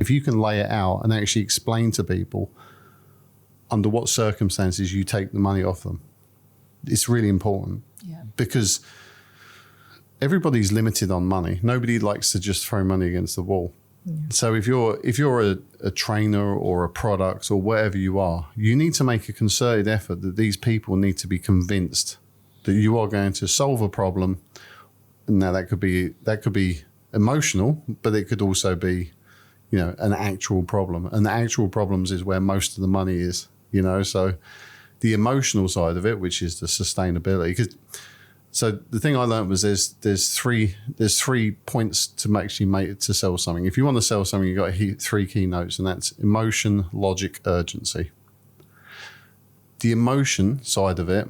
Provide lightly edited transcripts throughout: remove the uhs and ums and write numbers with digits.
if you can lay it out and actually explain to people under what circumstances you take the money off them, it's really important. Yeah. Because everybody's limited on money. Nobody likes to just throw money against the wall. Yeah. So if you're a trainer or a product or whatever you are, you need to make a concerted effort that these people need to be convinced that you are going to solve a problem. Now that could be emotional, but it could also be, an actual problem. And the actual problems is where most of the money is, So the emotional side of it, which is the sustainability. So the thing I learned was there's three points to actually make it to sell something. If you want to sell something, you've got three keynotes, and that's emotion, logic, urgency. The emotion side of it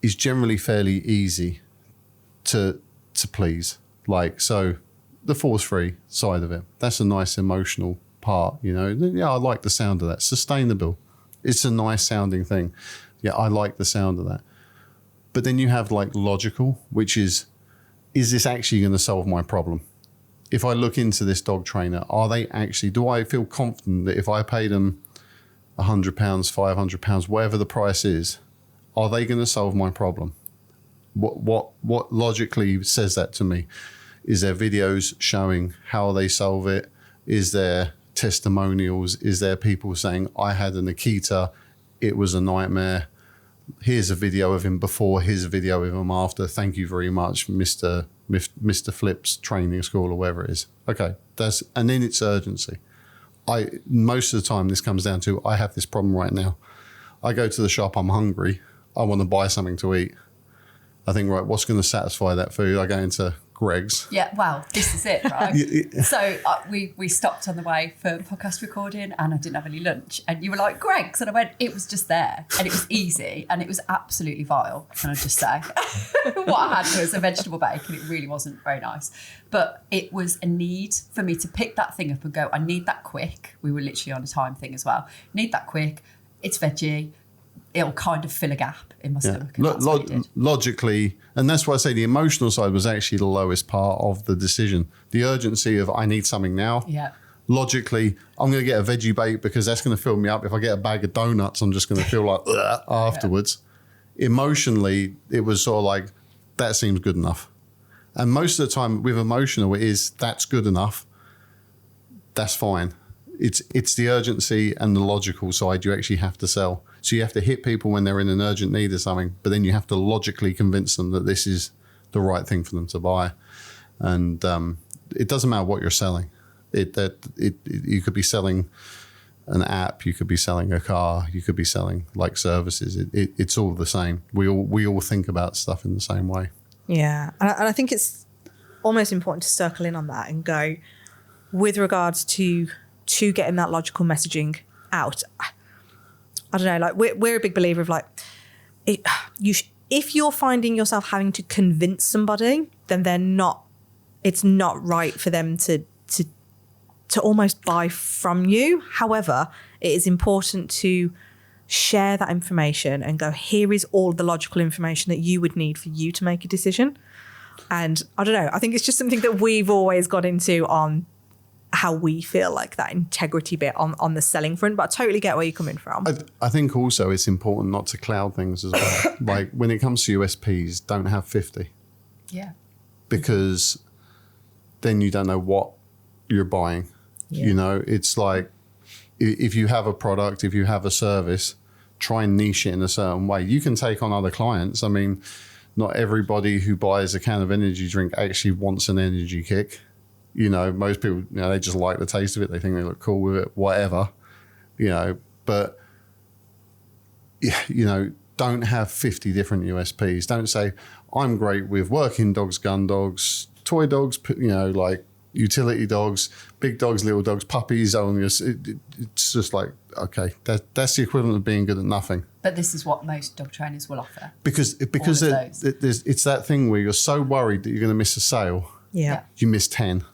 is generally fairly easy to please. So the force free side of it, that's a nice emotional part, Yeah, I like the sound of that. Sustainable. It's a nice sounding thing. Yeah, I like the sound of that. But then you have logical, which is this actually going to solve my problem? If I look into this dog trainer, do I feel confident that if I pay them £100, £500, whatever the price is, are they going to solve my problem? What logically says that to me? Is there videos showing how they solve it? Is there testimonials? Is there people saying, I had an Akita, it was a nightmare. Here's a video of him before, here's a video of him after. Thank you very much, Mr. Flip's training school or whatever it is. Okay, and then it's urgency. Most of the time this comes down to, I have this problem right now. I go to the shop, I'm hungry, I want to buy something to eat. I think, right, what's going to satisfy that food? I go into Greg's. Yeah, well, this is it, right? So we stopped on the way for podcast recording and I didn't have any lunch. And you were like, Greg's? And I went, it was just there. And it was easy and it was absolutely vile, can I just say? What I had was a vegetable bake and it really wasn't very nice. But it was a need for me to pick that thing up and go, I need that quick. We were literally on a time thing as well. Need that quick. It's veggie. It'll kind of fill a gap in my stomach. Logically, and that's why I say the emotional side was actually the lowest part of the decision. The urgency of I need something now. Yeah. Logically, I'm going to get a veggie bake because that's going to fill me up. If I get a bag of donuts, I'm just going to feel like afterwards. Yeah. Emotionally, it was sort of like, that seems good enough. And most of the time with emotional, it is that's good enough. That's fine. It's the urgency and the logical side you actually have to sell. So you have to hit people when they're in an urgent need of something, but then you have to logically convince them that this is the right thing for them to buy. And it doesn't matter what you're selling. You could be selling an app, you could be selling a car, you could be selling services. It's all the same. We all think about stuff in the same way. Yeah, and I think it's almost important to circle in on that and go with regards to getting that logical messaging out. I don't know, we're a big believer of if you're finding yourself having to convince somebody, then it's not right for them to almost buy from you. However, it is important to share that information and go, here is all the logical information that you would need for you to make a decision. And I don't know, I think it's just something that we've always got into on how we feel like that integrity bit on the selling front, but I totally get where you're coming from. I think also it's important not to cloud things as well. When it comes to USPs, don't have 50. Yeah. Because then you don't know what you're buying. Yeah. It's like if you have a product, if you have a service, try and niche it in a certain way. You can take on other clients. I mean, not everybody who buys a can of energy drink actually wants an energy kick. Most people, they just like the taste of it. They think they look cool with it, whatever, but, don't have 50 different USPs. Don't say, I'm great with working dogs, gun dogs, toy dogs, utility dogs, big dogs, little dogs, puppies. Only it's just like, okay, that's the equivalent of being good at nothing. But this is what most dog trainers will offer. Because it's that thing where you're so worried that you're going to miss a sale. Yeah. You miss 10.